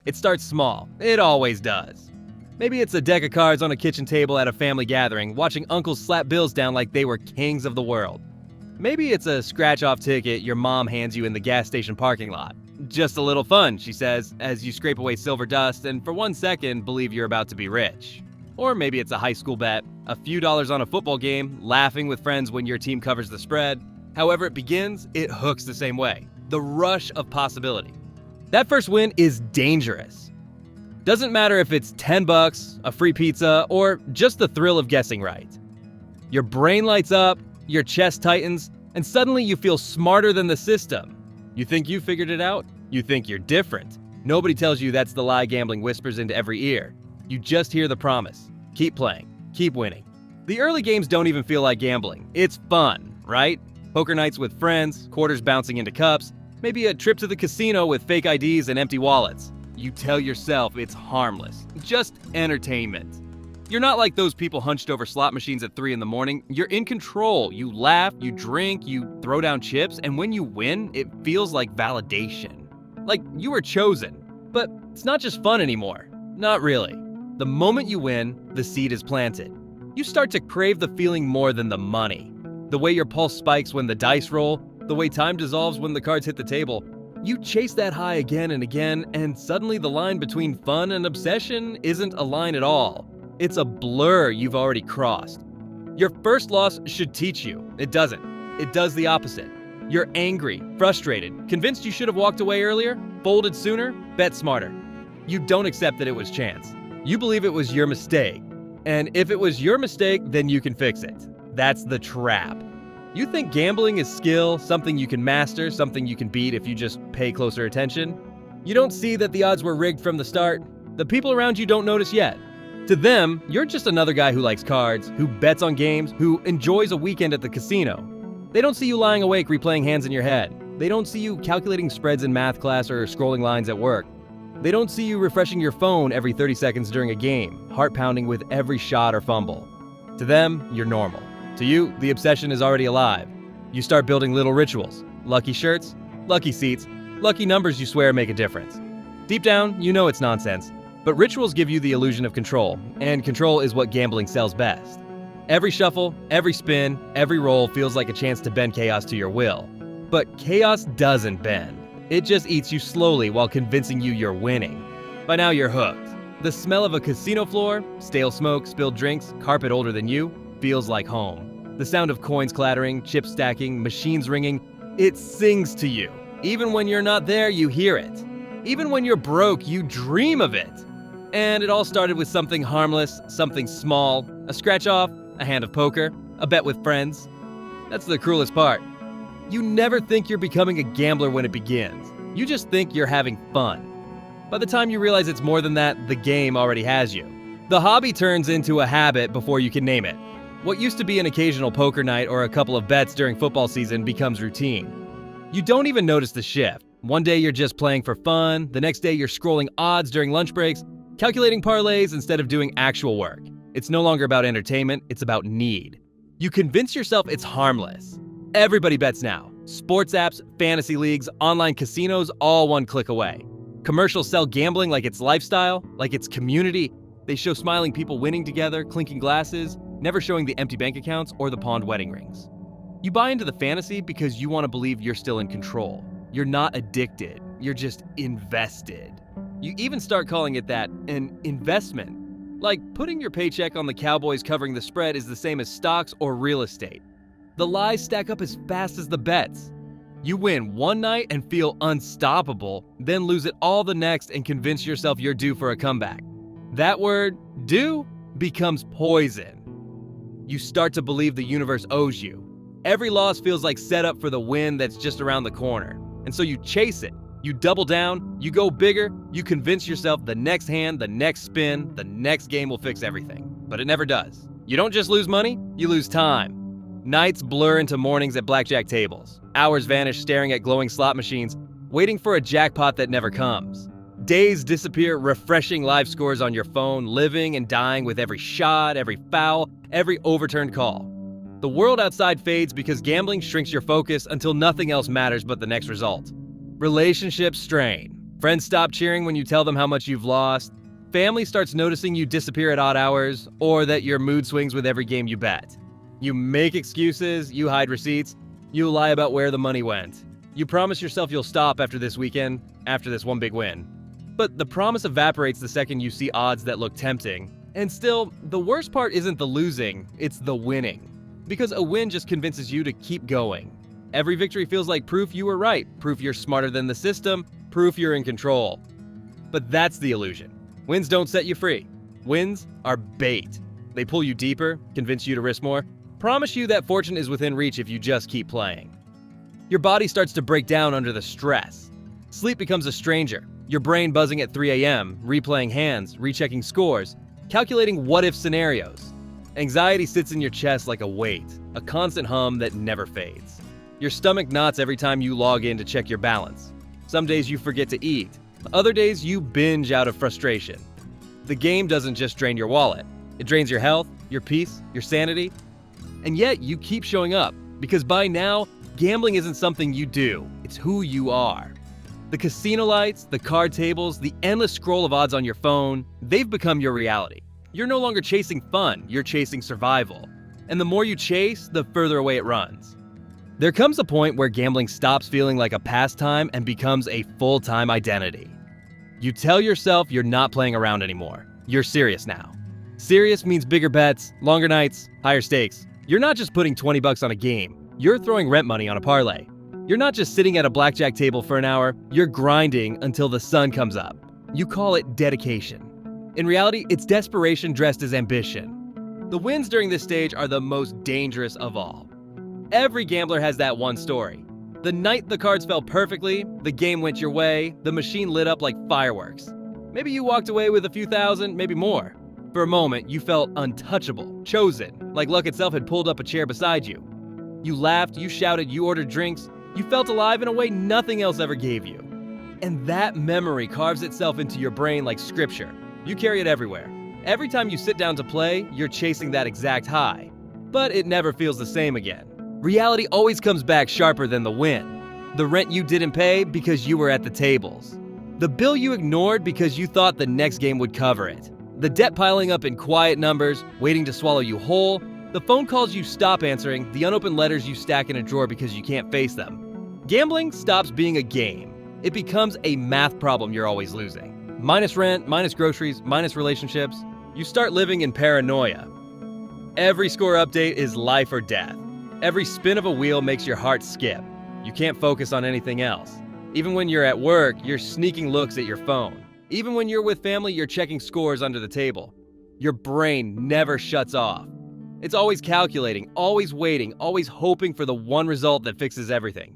It starts small. It always does. Maybe it's a deck of cards on a kitchen table at a family gathering, watching uncles slap bills down like they were kings of the world. Maybe it's a scratch-off ticket your mom hands you in the gas station parking lot. Just a little fun, she says, as you scrape away silver dust and for 1 second believe you're about to be rich. Or maybe it's a high school bet, a few dollars on a football game, laughing with friends when your team covers the spread. However it begins, it hooks the same way. The rush of possibility. That first win is dangerous. Doesn't matter if it's $10, a free pizza, or just the thrill of guessing right. Your brain lights up, your chest tightens, and suddenly you feel smarter than the system. You think you figured it out? You think you're different. Nobody tells you that's the lie gambling whispers into every ear. You just hear the promise. Keep playing. Keep winning. The early games don't even feel like gambling. It's fun, right? Poker nights with friends, quarters bouncing into cups, maybe a trip to the casino with fake IDs and empty wallets. You tell yourself it's harmless. Just entertainment. You're not like those people hunched over slot machines at 3 in the morning. You're in control. You laugh, you drink, you throw down chips, and when you win, it feels like validation. Like you were chosen. But it's not just fun anymore. Not really. The moment you win, the seed is planted. You start to crave the feeling more than the money. The way your pulse spikes when the dice roll, the way time dissolves when the cards hit the table. You chase that high again and again, and suddenly the line between fun and obsession isn't a line at all. It's a blur you've already crossed. Your first loss should teach you. It doesn't. It does the opposite. You're angry, frustrated, convinced you should have walked away earlier, folded sooner, bet smarter. You don't accept that it was chance. You believe it was your mistake. And if it was your mistake, then you can fix it. That's the trap. You think gambling is skill, something you can master, something you can beat if you just pay closer attention. You don't see that the odds were rigged from the start. The people around you don't notice yet. To them, you're just another guy who likes cards, who bets on games, who enjoys a weekend at the casino. They don't see you lying awake replaying hands in your head. They don't see you calculating spreads in math class or scrolling lines at work. They don't see you refreshing your phone every 30 seconds during a game, heart pounding with every shot or fumble. To them, you're normal. To you, the obsession is already alive. You start building little rituals. Lucky shirts, lucky seats, lucky numbers you swear make a difference. Deep down, you know it's nonsense. But rituals give you the illusion of control, and control is what gambling sells best. Every shuffle, every spin, every roll feels like a chance to bend chaos to your will. But chaos doesn't bend. It just eats you slowly while convincing you you're winning. By now you're hooked. The smell of a casino floor, stale smoke, spilled drinks, carpet older than you, feels like home. The sound of coins clattering, chips stacking, machines ringing, it sings to you. Even when you're not there, you hear it. Even when you're broke, you dream of it. And it all started with something harmless, something small, a scratch-off, a hand of poker, a bet with friends. That's the cruelest part. You never think you're becoming a gambler when it begins. You just think you're having fun. By the time you realize it's more than that, the game already has you. The hobby turns into a habit before you can name it. What used to be an occasional poker night or a couple of bets during football season becomes routine. You don't even notice the shift. One day you're just playing for fun, the next day you're scrolling odds during lunch breaks, calculating parlays instead of doing actual work. It's no longer about entertainment, it's about need. You convince yourself it's harmless. Everybody bets now. Sports apps, fantasy leagues, online casinos, all one click away. Commercials sell gambling like it's lifestyle, like it's community. They show smiling people winning together, clinking glasses, never showing the empty bank accounts or the pawned wedding rings. You buy into the fantasy because you want to believe you're still in control. You're not addicted, you're just invested. You even start calling it that, an investment. Like putting your paycheck on the Cowboys covering the spread is the same as stocks or real estate. The lies stack up as fast as the bets. You win one night and feel unstoppable, then lose it all the next and convince yourself you're due for a comeback. That word, due, becomes poison. You start to believe the universe owes you. Every loss feels like setup for the win that's just around the corner. And so you chase it. You double down, you go bigger, you convince yourself the next hand, the next spin, the next game will fix everything. But it never does. You don't just lose money, you lose time. Nights blur into mornings at blackjack tables. Hours vanish staring at glowing slot machines, waiting for a jackpot that never comes. Days disappear refreshing live scores on your phone, living and dying with every shot, every foul, every overturned call. The world outside fades because gambling shrinks your focus until nothing else matters but the next result. Relationships strain. Friends stop cheering when you tell them how much you've lost. Family starts noticing you disappear at odd hours, or that your mood swings with every game you bet. You make excuses, you hide receipts, you lie about where the money went. You promise yourself you'll stop after this weekend, after this one big win. But the promise evaporates the second you see odds that look tempting. And still, the worst part isn't the losing, it's the winning. Because a win just convinces you to keep going. Every victory feels like proof you were right, proof you're smarter than the system, proof you're in control. But that's the illusion. Wins don't set you free. Wins are bait. They pull you deeper, convince you to risk more, promise you that fortune is within reach if you just keep playing. Your body starts to break down under the stress. Sleep becomes a stranger. Your brain buzzing at 3 a.m., replaying hands, rechecking scores, calculating what-if scenarios. Anxiety sits in your chest like a weight, a constant hum that never fades. Your stomach knots every time you log in to check your balance. Some days you forget to eat. Other days you binge out of frustration. The game doesn't just drain your wallet. It drains your health, your peace, your sanity. And yet you keep showing up, because by now, gambling isn't something you do, it's who you are. The casino lights, the card tables, the endless scroll of odds on your phone, they've become your reality. You're no longer chasing fun, you're chasing survival. And the more you chase, the further away it runs. There comes a point where gambling stops feeling like a pastime and becomes a full-time identity. You tell yourself you're not playing around anymore. You're serious now. Serious means bigger bets, longer nights, higher stakes. You're not just putting $20 on a game. You're throwing rent money on a parlay. You're not just sitting at a blackjack table for an hour. You're grinding until the sun comes up. You call it dedication. In reality, it's desperation dressed as ambition. The wins during this stage are the most dangerous of all. Every gambler has that one story. The night the cards fell perfectly, the game went your way, the machine lit up like fireworks. Maybe you walked away with a few thousand, maybe more. For a moment, you felt untouchable, chosen, like luck itself had pulled up a chair beside you. You laughed, you shouted, you ordered drinks. You felt alive in a way nothing else ever gave you. And that memory carves itself into your brain like scripture. You carry it everywhere. Every time you sit down to play, you're chasing that exact high. But it never feels the same again. Reality always comes back sharper than the win. The rent you didn't pay because you were at the tables. The bill you ignored because you thought the next game would cover it. The debt piling up in quiet numbers, waiting to swallow you whole. The phone calls you stop answering, the unopened letters you stack in a drawer because you can't face them. Gambling stops being a game. It becomes a math problem you're always losing. Minus rent, minus groceries, minus relationships. You start living in paranoia. Every score update is life or death. Every spin of a wheel makes your heart skip. You can't focus on anything else. Even when you're at work, you're sneaking looks at your phone. Even when you're with family, you're checking scores under the table. Your brain never shuts off. It's always calculating, always waiting, always hoping for the one result that fixes everything.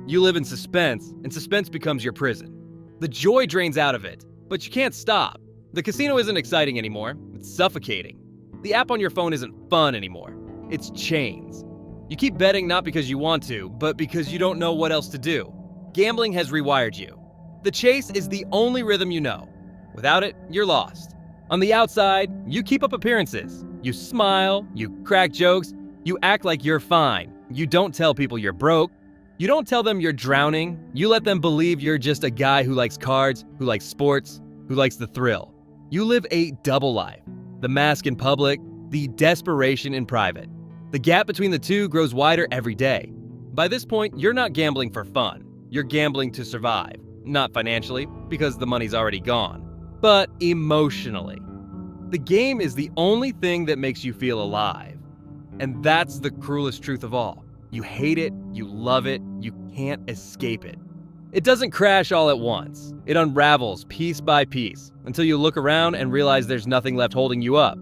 You live in suspense, and suspense becomes your prison. The joy drains out of it, but you can't stop. The casino isn't exciting anymore, it's suffocating. The app on your phone isn't fun anymore, it's chains. You keep betting not because you want to, but because you don't know what else to do. Gambling has rewired you. The chase is the only rhythm you know. Without it, you're lost. On the outside, you keep up appearances. You smile, you crack jokes, you act like you're fine. You don't tell people you're broke. You don't tell them you're drowning. You let them believe you're just a guy who likes cards, who likes sports, who likes the thrill. You live a double life. The mask in public, the desperation in private. The gap between the two grows wider every day. By this point, you're not gambling for fun. You're gambling to survive. Not financially, because the money's already gone, but emotionally. The game is the only thing that makes you feel alive. And that's the cruelest truth of all. You hate it, you love it, you can't escape it. It doesn't crash all at once. It unravels piece by piece until you look around and realize there's nothing left holding you up.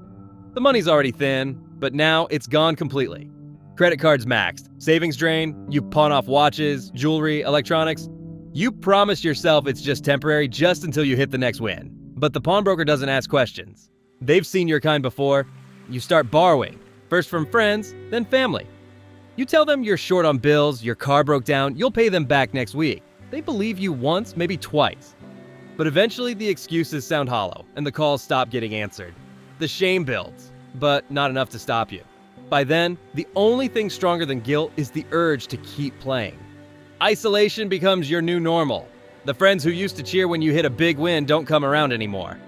The money's already thin, but now it's gone completely. Credit cards maxed, savings drained, you pawn off watches, jewelry, electronics. You promise yourself it's just temporary just until you hit the next win. But the pawnbroker doesn't ask questions. They've seen your kind before. You start borrowing, first from friends, then family. You tell them you're short on bills, your car broke down, you'll pay them back next week. They believe you once, maybe twice. But eventually the excuses sound hollow, and the calls stop getting answered. The shame builds, but not enough to stop you. By then, the only thing stronger than guilt is the urge to keep playing. Isolation becomes your new normal. The friends who used to cheer when you hit a big win don't come around anymore.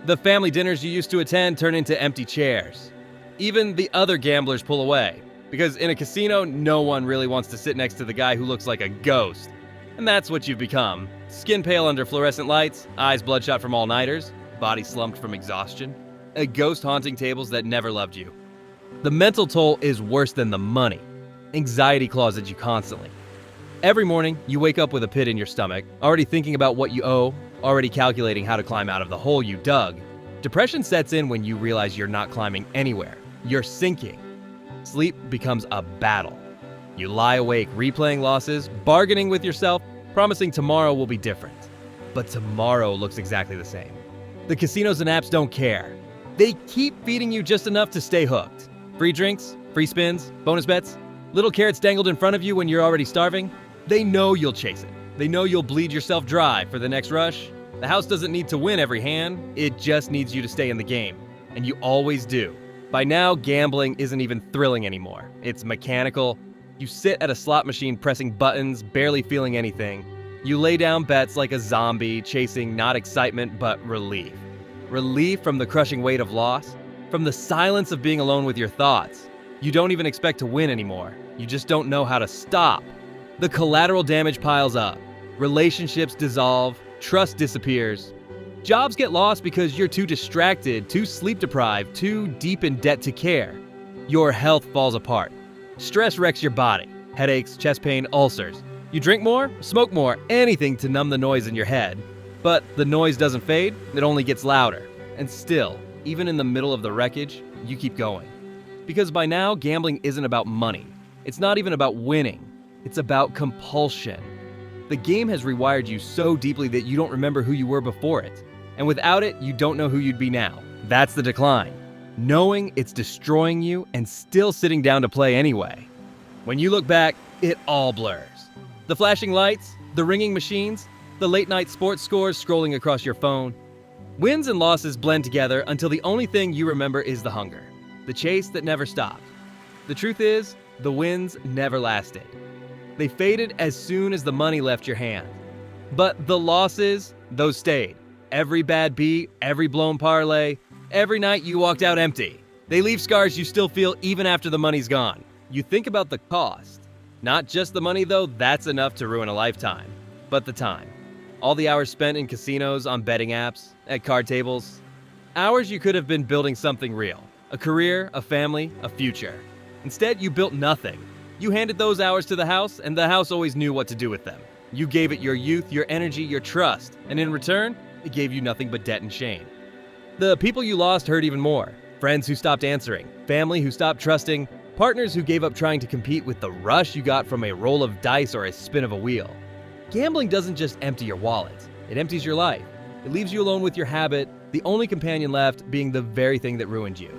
The family dinners you used to attend turn into empty chairs. Even the other gamblers pull away, because in a casino, no one really wants to sit next to the guy who looks like a ghost. And that's what you've become. Skin pale under fluorescent lights, eyes bloodshot from all-nighters, body slumped from exhaustion, a ghost haunting tables that never loved you. The mental toll is worse than the money. Anxiety claws at you constantly. Every morning, you wake up with a pit in your stomach, already thinking about what you owe, already calculating how to climb out of the hole you dug. Depression sets in when you realize you're not climbing anywhere. You're sinking. Sleep becomes a battle. You lie awake, replaying losses, bargaining with yourself, promising tomorrow will be different. But tomorrow looks exactly the same. The casinos and apps don't care. They keep feeding you just enough to stay hooked. Free drinks, free spins, bonus bets, little carrots dangled in front of you when you're already starving. They know you'll chase it. They know you'll bleed yourself dry for the next rush. The house doesn't need to win every hand. It just needs you to stay in the game. And you always do. By now, gambling isn't even thrilling anymore. It's mechanical. You sit at a slot machine pressing buttons, barely feeling anything. You lay down bets like a zombie, chasing not excitement, but relief. Relief from the crushing weight of loss, from the silence of being alone with your thoughts. You don't even expect to win anymore. You just don't know how to stop. The collateral damage piles up. Relationships dissolve. Trust disappears. Jobs get lost because you're too distracted, too sleep-deprived, too deep in debt to care. Your health falls apart. Stress wrecks your body. Headaches, chest pain, ulcers. You drink more, smoke more, anything to numb the noise in your head. But the noise doesn't fade, it only gets louder. And still, even in the middle of the wreckage, you keep going. Because by now, gambling isn't about money. It's not even about winning. It's about compulsion. The game has rewired you so deeply that you don't remember who you were before it. And without it, you don't know who you'd be now. That's the decline. Knowing it's destroying you and still sitting down to play anyway. When you look back, it all blurs. The flashing lights, the ringing machines, the late-night sports scores scrolling across your phone. Wins and losses blend together until the only thing you remember is the hunger. The chase that never stopped. The truth is, the wins never lasted. They faded as soon as the money left your hand. But the losses, those stayed. Every bad beat, every blown parlay, every night you walked out empty. They leave scars you still feel even after the money's gone. You think about the cost. Not just the money though, that's enough to ruin a lifetime. But the time. All the hours spent in casinos, on betting apps, at card tables. Hours you could have been building something real. A career, a family, a future. Instead, you built nothing. You handed those hours to the house, and the house always knew what to do with them. You gave it your youth, your energy, your trust, and in return, it gave you nothing but debt and shame. The people you lost hurt even more. Friends who stopped answering, family who stopped trusting, partners who gave up trying to compete with the rush you got from a roll of dice or a spin of a wheel. Gambling doesn't just empty your wallet, it empties your life. It leaves you alone with your habit, the only companion left being the very thing that ruined you.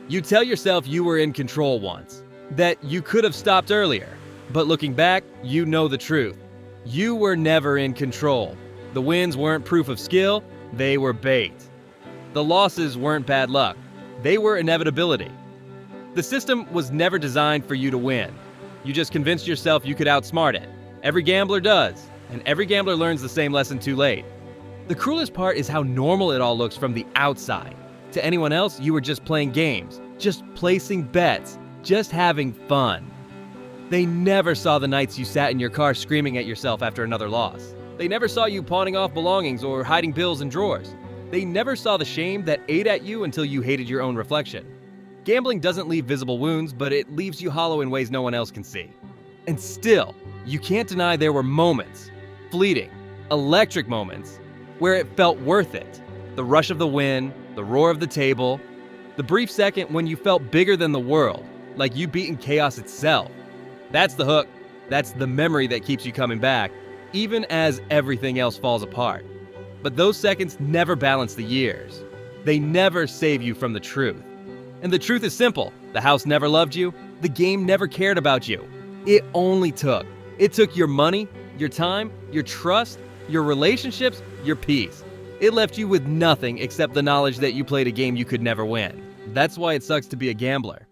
You tell yourself you were in control once, that you could have stopped earlier. But looking back, you know the truth. You were never in control. The wins weren't proof of skill, they were bait. The losses weren't bad luck, they were inevitability. The system was never designed for you to win. You just convinced yourself you could outsmart it. Every gambler does, and every gambler learns the same lesson too late. The cruelest part is how normal it all looks from the outside. To anyone else, you were just playing games, just placing bets, just having fun. They never saw the nights you sat in your car screaming at yourself after another loss. They never saw you pawning off belongings or hiding bills in drawers. They never saw the shame that ate at you until you hated your own reflection. Gambling doesn't leave visible wounds, but it leaves you hollow in ways no one else can see. And still, you can't deny there were moments, fleeting, electric moments, where it felt worth it. The rush of the win, the roar of the table, the brief second when you felt bigger than the world, like you'd beaten chaos itself. That's the hook. That's the memory that keeps you coming back, even as everything else falls apart. But those seconds never balance the years. They never save you from the truth. And the truth is simple. The house never loved you. The game never cared about you. It took your money, your time, your trust, your relationships, your peace. It left you with nothing except the knowledge that you played a game you could never win. That's why it sucks to be a gambler.